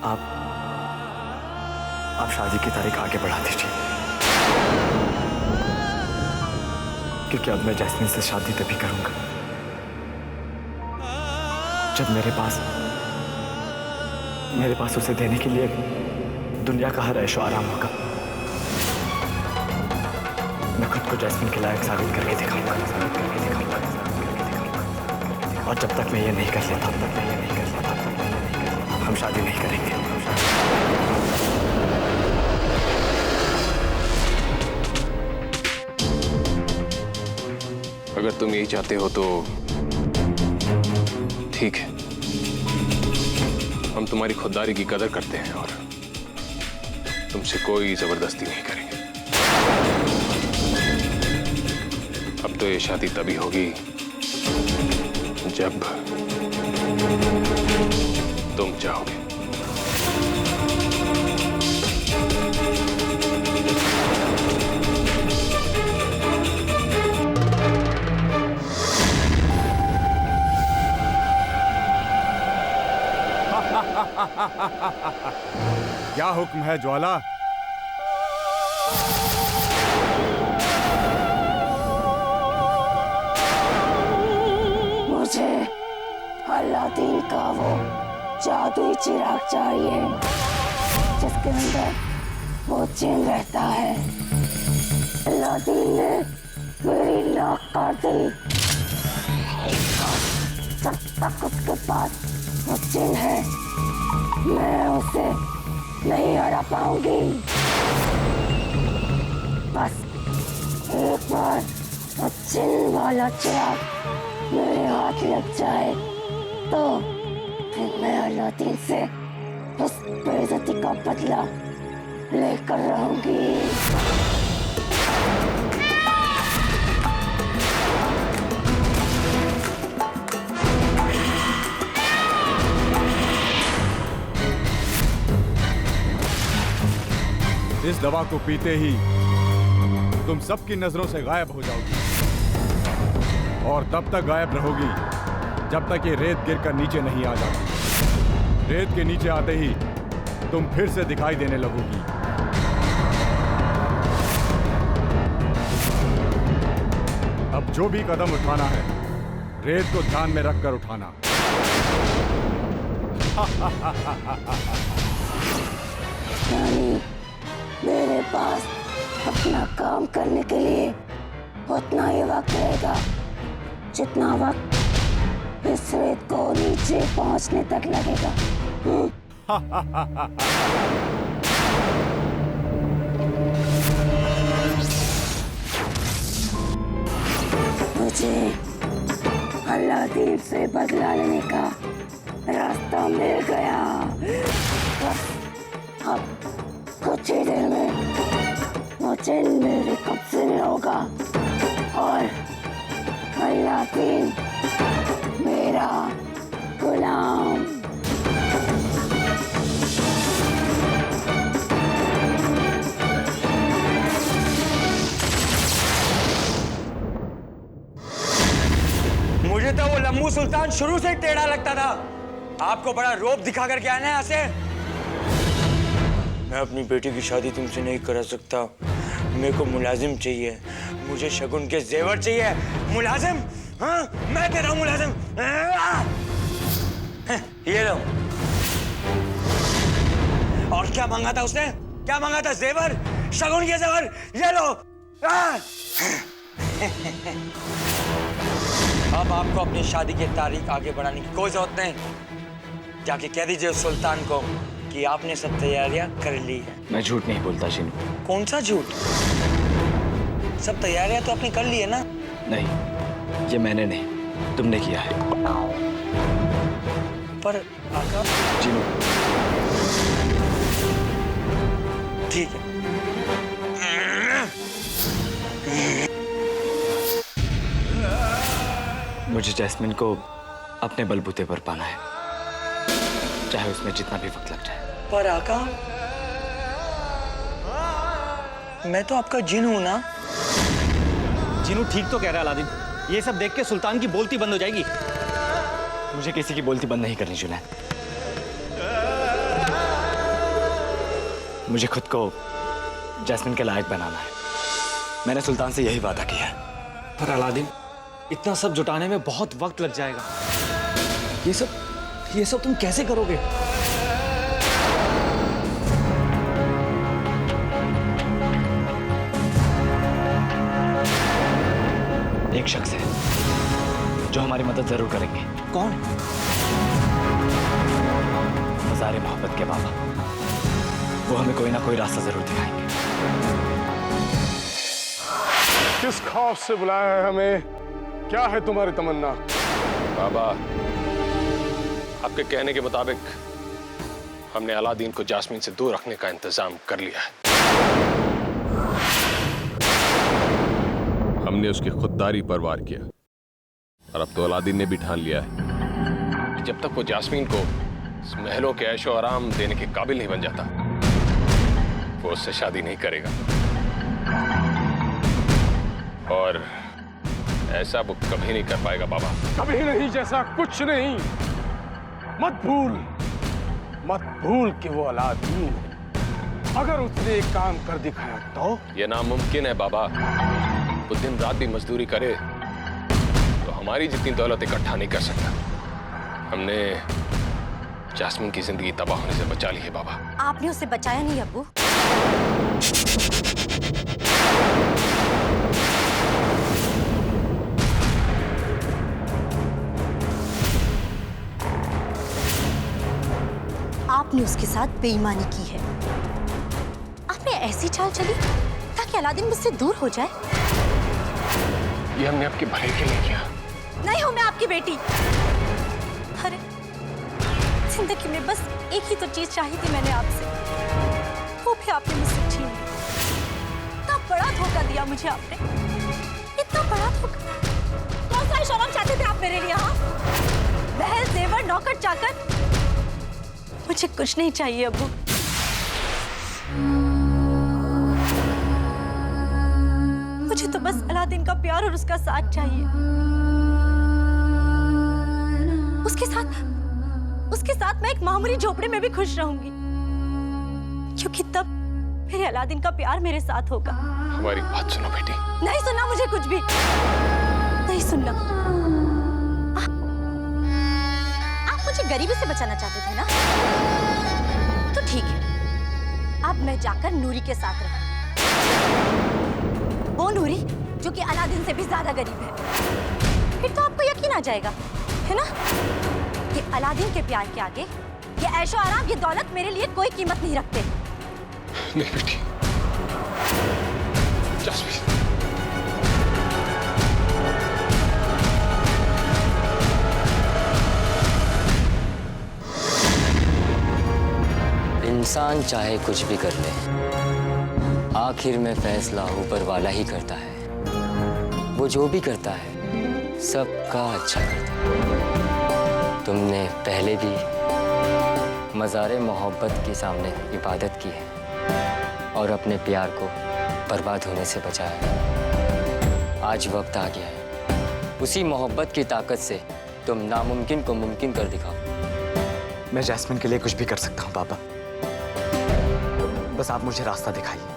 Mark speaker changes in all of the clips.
Speaker 1: आप शादी की तारीख आगे बढ़ा दीजिए, क्योंकि अब मैं जैस्मिन से शादी तभी करूंगा जब मेरे पास उसे देने के लिए दुनिया का हर ऐशो आराम होगा। मैं खुद को जैस्मिन के लायक साबित करके दिखाऊंगा। और जब तक मैं ये नहीं कर लेता हम शादी नहीं करेंगे।
Speaker 2: अगर तुम यही चाहते हो तो ठीक है, हम तुम्हारी खुददारी की कदर करते हैं और तुमसे कोई जबरदस्ती नहीं करेंगे। अब तो ये शादी तभी होगी जब तुम चाहोगे।
Speaker 3: क्या हुक्म है ज्वाला?
Speaker 4: मुझे अलादीन का वो जादुई चिराग चाहिए जिसके अंदर वो जिन रहता है। अलादीन ने मेरी नाक काट दी। जब तक उसके पास वो जिन है मैं उसे नहीं हरा पाऊंगी। बस एक बार वो जिन वाला चिराग मेरे हाथ लग जाए तो फिर मैं अलादीन से उस बेइज्जती का बदला लेकर रहूंगी।
Speaker 3: इस दवा को पीते ही तुम सबकी नजरों से गायब हो जाओगी और तब तक गायब रहोगी जब तक ये रेत गिरकर नीचे नहीं आ जाती। रेत के नीचे आते ही तुम फिर से दिखाई देने लगोगी। अब जो भी कदम उठाना है रेत को ध्यान में रखकर उठाना।
Speaker 4: मेरे पास अपना काम करने के लिए उतना ही वक्त रहेगा जितना वक्त इस रेत को नीचे पहुंचने तक लगेगा। मुझे अलादीन से बदला लेने का रास्ता मिल गया। अब कुछ ही देर में मुझे मेरे कब्जे में होगा और अलादीन मेरा गुलाम।
Speaker 5: मुझे तो वो लम्बू सुल्तान शुरू से ही टेढ़ा लगता था। आपको बड़ा रोब दिखा कर के आना है यहाँ से। मैं अपनी बेटी की शादी तुमसे नहीं करा सकता। मेरे को मुलाजिम चाहिए, मुझे शगुन के जेवर चाहिए। मुलाजिम? हाँ, मैं दे रहा हूँ मुलाजिम। ये लो। और क्या मांगा था उसने? क्या मांगा था? जेवर, शगुन के जेवर। ये लो। अब आपको अपनी शादी की तारीख आगे बढ़ाने की कोई जरूरत नहीं। जाके कह दीजिए उस सुल्तान को कि आपने सब तैयारियां कर ली है।
Speaker 1: मैं झूठ नहीं बोलता जिनू।
Speaker 5: कौन सा झूठ? सब तैयारियां तो आपने कर ली है ना?
Speaker 1: नहीं, ये मैंने नहीं, तुमने किया है।
Speaker 5: पर आका
Speaker 1: जिनू,
Speaker 5: ठीक है।
Speaker 1: मुझे जैस्मिन को अपने बलबूते पर पाना है, चाहे उसमें जितना भी वक्त लग जाए।
Speaker 5: पर आका, मैं तो आपका जिन हूं ना।
Speaker 6: जिनू ठीक तो कह रहा है अलादीन। ये सब देख के सुल्तान की बोलती बंद हो जाएगी।
Speaker 1: मुझे किसी की बोलती बंद नहीं करनी जुनैद। मुझे खुद को जैस्मिन के लायक बनाना है। मैंने सुल्तान से यही वादा किया है।
Speaker 6: पर अलादीन, इतना सब जुटाने में बहुत वक्त लग जाएगा। ये सब तुम कैसे करोगे?
Speaker 1: एक शख्स है जो हमारी मदद जरूर करेंगे।
Speaker 6: कौन?
Speaker 1: मज़ार मोहब्बत के बाबा। वो हमें कोई ना कोई रास्ता जरूर दिखाएंगे।
Speaker 2: किस खौफ से बुलाया है हमें? क्या है तुम्हारी तमन्ना? बाबा, आपके कहने के मुताबिक हमने अलादीन को जास्मीन से दूर रखने का इंतजाम कर लिया है। हमने उसकी खुददारी पर वार किया और अब तो अलादीन ने भी ठान लिया है कि जब तक वो जास्मीन को इस महलों के ऐशो आराम देने के काबिल नहीं बन जाता, वो उससे शादी नहीं करेगा। और ऐसा वो कभी नहीं कर पाएगा बाबा।
Speaker 7: कभी नहीं, जैसा कुछ नहीं। मत भूल कि वो अलादीन है। अगर उसने एक काम कर दिखाया तो?
Speaker 2: ये नामुमकिन है बाबा। वो दिन रात भी मजदूरी करे तो हमारी जितनी दौलत इकट्ठा नहीं कर सकता। हमने जास्मीन की जिंदगी तबाह होने से बचा ली है बाबा।
Speaker 4: आपने उसे बचाया नहीं अब्बू। आपने उसके साथ बेईमानी की है। आपने ऐसी चाल चली ताकि अलादीन मुझसे दूर हो जाए।
Speaker 2: ये हमने आपके भले के लिए किया।
Speaker 4: नहीं हूं मैं आपकी बेटी। अरे जिंदगी में बस एक ही तो चीज चाहिए थी मैंने आपसे, वो भी आपने मुझसे छीन ली। इतना बड़ा धोखा दिया मुझे आपने, इतना बड़ा धोखा। कौन सा शर्म चाहते थे आप मेरे लिए? हाँ, महल, जेवर, नौकर चाकर, मुझे कुछ नहीं चाहिए अब्बू। मुझे तो बस अलादीन का प्यार और उसका साथ चाहिए। उसके साथ मैं एक मामूली झोपड़े में भी खुश रहूंगी, क्योंकि तब मेरे अलादीन का प्यार मेरे साथ होगा।
Speaker 2: हमारी बात सुनो बेटी।
Speaker 4: नहीं सुनना मुझे कुछ भी, नहीं सुनना। आप मुझे गरीबी से बचाना चाहते थे ना? तो ठीक है, अब मैं जाकर नूरी के साथ रहूं। वो नूरी जो कि अलादीन से भी ज्यादा गरीब है। फिर तो आपको यकीन आ जाएगा, है ना, कि अलादीन के प्यार के आगे ये ऐशो आराम, ये दौलत मेरे लिए कोई कीमत नहीं रखते।
Speaker 2: नहीं बेटी, जास्मीन।
Speaker 8: इंसान चाहे कुछ भी कर ले, आखिर में फैसला ऊपर वाला ही करता है। वो जो भी करता है सबका अच्छा करता है। तुमने पहले भी मज़ारे मोहब्बत के सामने इबादत की है और अपने प्यार को बर्बाद होने से बचाया। आज वक्त आ गया है, उसी मोहब्बत की ताकत से तुम नामुमकिन को मुमकिन कर दिखाओ।
Speaker 1: मैं जैस्मिन के लिए कुछ भी कर सकता हूँ पापा, बस आप मुझे रास्ता दिखाइए।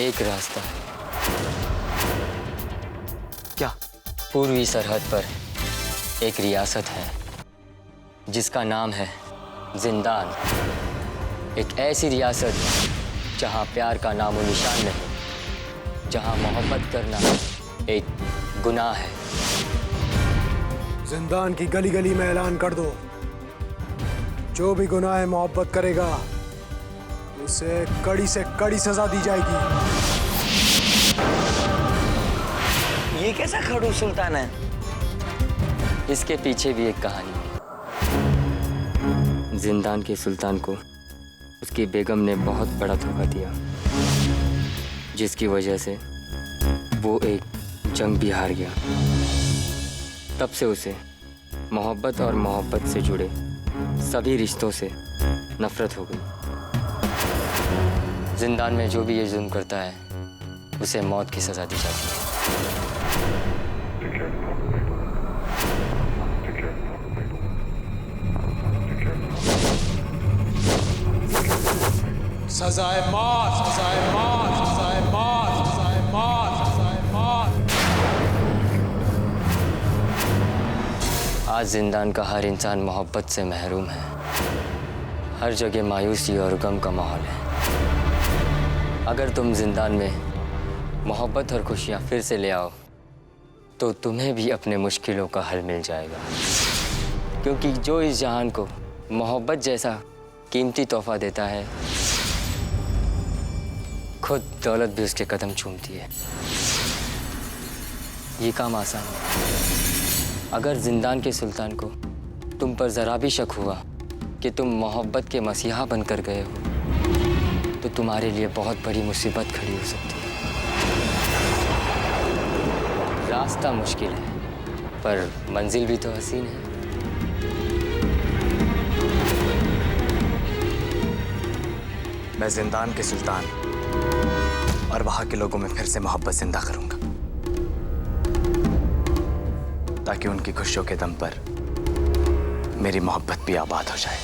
Speaker 8: एक रास्ता है।
Speaker 1: क्या?
Speaker 8: पूर्वी सरहद पर एक रियासत है जिसका नाम है जिंदान। एक ऐसी रियासत जहां प्यार का नामो निशान नहीं, जहां मोहब्बत करना एक गुनाह है।
Speaker 9: जिंदान की गली गली में ऐलान कर दो, जो भी गुनाह मोहब्बत करेगा उसे कड़ी से कड़ी सजा दी जाएगी।
Speaker 5: ये कैसा खड़ूस सुल्तान है?
Speaker 8: इसके पीछे भी एक कहानी है। जिंदान के सुल्तान को उसकी बेगम ने बहुत बड़ा धोखा दिया, जिसकी वजह से वो एक जंग भी हार गया। तब से उसे मोहब्बत और मोहब्बत से जुड़े सभी रिश्तों से नफरत हो गई। जिंदान में जो भी ये जुल्म करता है उसे मौत की सजा दी जाती है।
Speaker 9: सजाए मौत, सजाए मौत, सजाए मौत, सजाए मौत, सजाए मौत।
Speaker 8: आज जिंदान का हर इंसान मोहब्बत से महरूम है। हर जगह मायूसी और गम का माहौल है। अगर तुम जिंदान में मोहब्बत और खुशियां फिर से ले आओ तो तुम्हें भी अपने मुश्किलों का हल मिल जाएगा। क्योंकि जो इस जहान को मोहब्बत जैसा कीमती तोहफा देता है, खुद दौलत भी उसके कदम चूमती है। ये काम आसान है। अगर जिंदान के सुल्तान को तुम पर जरा भी शक हुआ कि तुम मोहब्बत के मसीहा बनकर गए हो तो तुम्हारे लिए बहुत बड़ी मुसीबत खड़ी हो सकती है। रास्ता मुश्किल है पर मंजिल भी तो हसीन है।
Speaker 1: मैं जिंदान के सुल्तान और वहां के लोगों में फिर से मोहब्बत जिंदा करूंगा ताकि उनकी खुशियों के दम पर मेरी मोहब्बत भी आबाद हो जाए।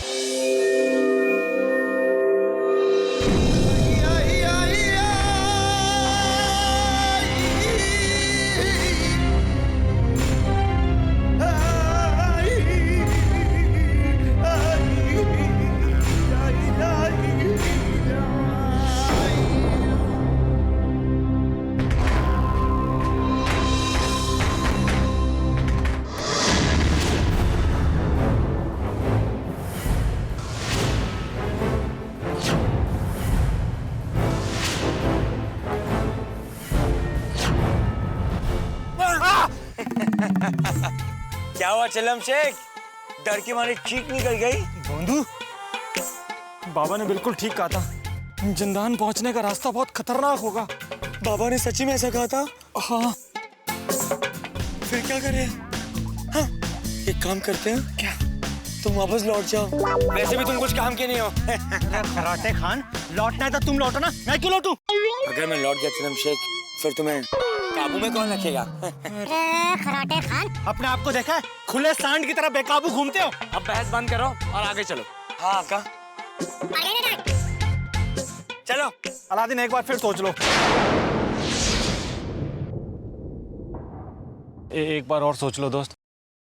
Speaker 5: क्या हुआ चलम शेख? डर के मारे चीख निकल गई।
Speaker 6: बोंदू, बाबा ने बिल्कुल ठीक कहा था। जिंदान पहुंचने का रास्ता बहुत खतरनाक होगा।
Speaker 5: बाबा ने सच्ची में ऐसा कहा था?
Speaker 6: हाँ।
Speaker 5: फिर क्या करें? हाँ, एक काम करते हैं। क्या? तुम वापस लौट जाओ। वैसे भी तुम कुछ काम के नहीं हो।
Speaker 6: खराटे खान, लौटना है तो तुम लौटो ना, मैं क्यों लौटूं?
Speaker 5: अगर मैं लौट गया चलम शेख, फिर तुम्हें काबू में कौन रखेगा?
Speaker 4: खराटे खान,
Speaker 6: अपने आप को देखा है? खुले सांड की तरह बेकाबू घूमते हो।
Speaker 5: अब बहस बंद करो और आगे चलो। हाँ का? चलो।
Speaker 6: अलादीन एक बार फिर सोच लो। एक बार और सोच लो दोस्त।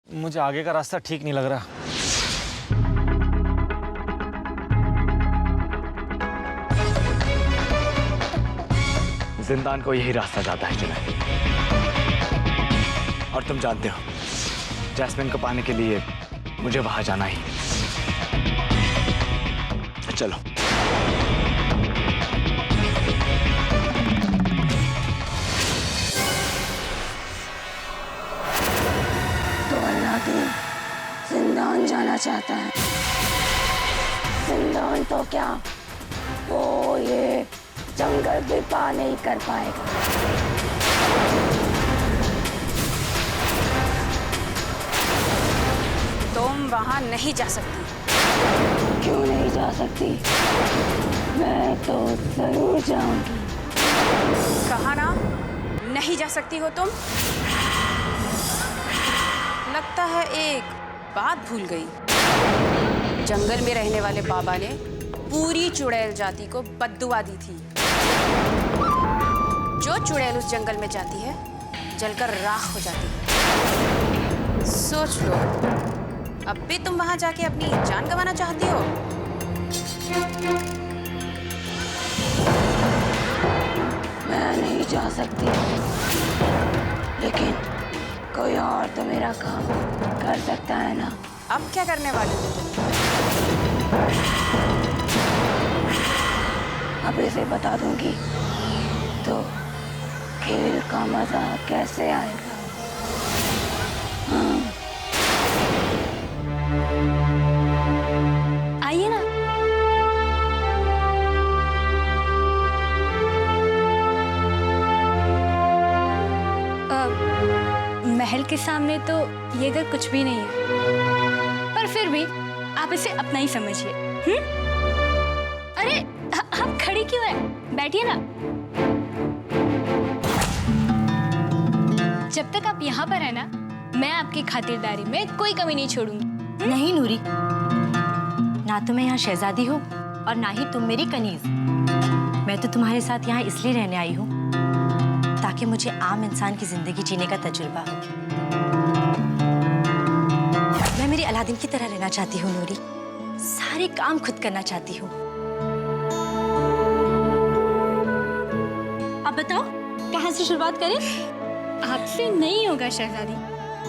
Speaker 6: मुझे आगे का रास्ता ठीक नहीं लग रहा।
Speaker 1: जिंदान को यही रास्ता जाता है जुनैद। और तुम जानते हो जैस्मिन को पाने के लिए मुझे वहां जाना ही। चलो।
Speaker 4: तो अलादीन जिंदान जाना चाहता है। जिंदान तो क्या, वो ये जंगल भी पार नहीं कर पाएगा।
Speaker 10: तुम वहां नहीं जा सकती।
Speaker 4: क्यों नहीं जा सकती? मैं तो जरूर जाऊंगी।
Speaker 10: कहा ना नहीं जा सकती हो तुम। लगता है एक बात भूल गई। जंगल में रहने वाले बाबा ने पूरी चुड़ैल जाति को बद्दुआ दी थी। जो चुड़ैल उस जंगल में जाती है जलकर राख हो जाती है। सोच लो, अब भी तुम वहां जाके अपनी जान गंवाना चाहती हो?
Speaker 4: मैं नहीं जा सकती, लेकिन कोई और तो मेरा काम कर सकता है ना।
Speaker 10: अब क्या करने वाली हो?
Speaker 4: अब इसे बता दूंगी तो खेल का मजा कैसे आएगा। हाँ। आइए ना।
Speaker 11: महल के सामने तो ये घर कुछ भी नहीं है, पर फिर भी आप इसे अपना ही समझिए। अरे आप खड़ी क्यों है? बैठिए ना। जब तक आप यहाँ पर है ना, मैं आपकी खातिरदारी में कोई कमी नहीं छोड़ूंगी।
Speaker 4: नहीं नूरी, ना तो मैं यहाँ शहजादी हूँ और ना ही तुम मेरी कनीज। मैं तो तुम्हारे साथ यहाँ इसलिए रहने आई हूँ ताकि मुझे आम इंसान की जिंदगी जीने का तजुर्बा हो। मैं मेरी अलादीन की तरह रहना चाहती हूँ नूरी, सारे काम खुद करना चाहती हूँ। अब बताओ कहाँ से शुरुआत करें?
Speaker 11: आपसे नहीं होगा शहजादी,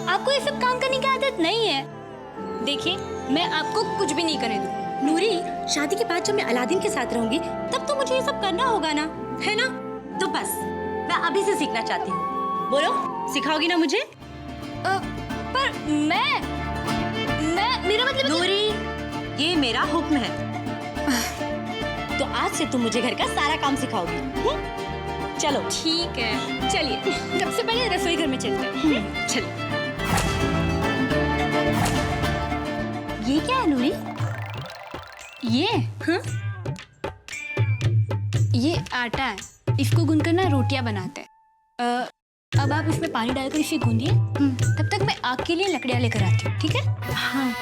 Speaker 11: आपको ये सब काम करने की आदत नहीं है। देखिए, मैं आपको कुछ भी नहीं करने दूंगी।
Speaker 4: नूरी, शादी के बाद जब मैं अलादीन के साथ रहूंगी तब तो मुझे ये सब करना होगा ना, है ना? तो बस मैं अभी से सीखना चाहती हूँ। बोलो, सिखाओगी ना मुझे?
Speaker 11: पर मैं मेरा मतलब
Speaker 4: नूरी, ये मेरा हुक्म है। तो आज से तुम मुझे घर का सारा काम सिखाओगी। चलो
Speaker 11: ठीक है, चलिए सबसे पहले रसोई घर में चलते हैं।
Speaker 4: चलो। ये क्या है नूरी?
Speaker 11: ये आटा है, इसको गूंथकर ना रोटियां बनाते हैं। अब आप इसमें पानी डालकर इसे गूंदिए। तब तक मैं आग के लिए लकड़ियां लेकर आती हूँ, ठीक है?
Speaker 4: हाँ।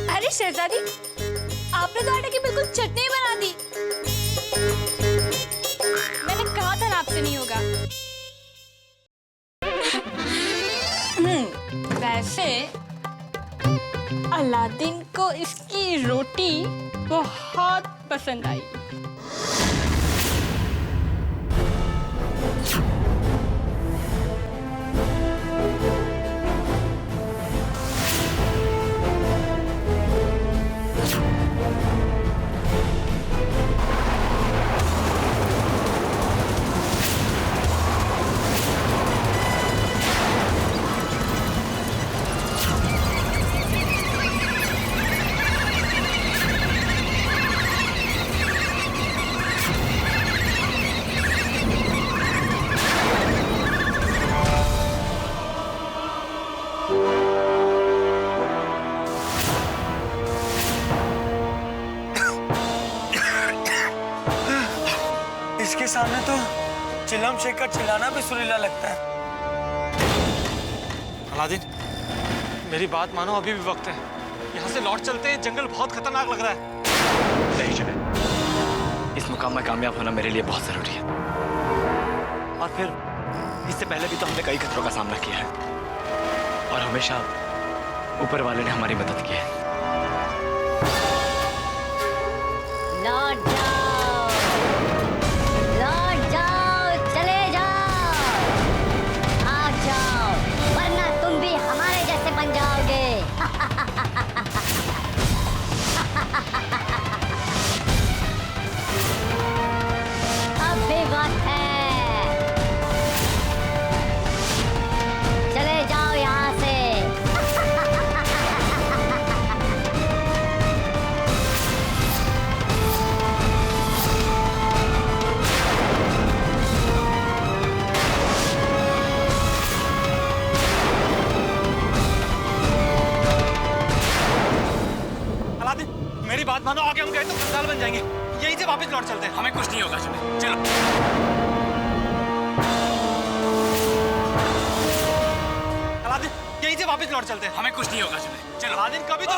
Speaker 11: अरे शहजादी, आपने तो आटे की बिल्कुल चटनी बना दी। मैंने कहा था ना आपसे नहीं होगा। वैसे अलादीन को इसकी रोटी बहुत पसंद आई।
Speaker 5: इसके सामने तो चिलम शेखर चिल्लाना भी सुरीला लगता है।
Speaker 6: अलादीन, मेरी बात मानो, अभी भी वक्त है। यहाँ से लौट चलते हैं, जंगल बहुत खतरनाक लग रहा है।
Speaker 1: नहीं जुनैद, इस मुकाम में कामयाब होना मेरे लिए बहुत जरूरी है। और फिर इससे पहले भी तो हमने कई खतरों का सामना किया है और हमेशा ऊपर वाले ने हमारी मदद की है।
Speaker 4: लौट जाओ, लौट जाओ, चले जाओ, आ जाओ, वरना तुम भी हमारे जैसे बन जाओगे। अब भी वक्त है, चले जाओ यहाँ से।
Speaker 6: अलादीन, मेरी बात मानो, आगे हम गए तो कंगाल बन जाएंगे। यहीं से वापस लौट चलते हैं। हमें कुछ नहीं होगा। चलो। अलादीन, यहीं से वापस लौट चलते हैं। हमें कुछ नहीं होगा। चलो। अलादीन, कभी तो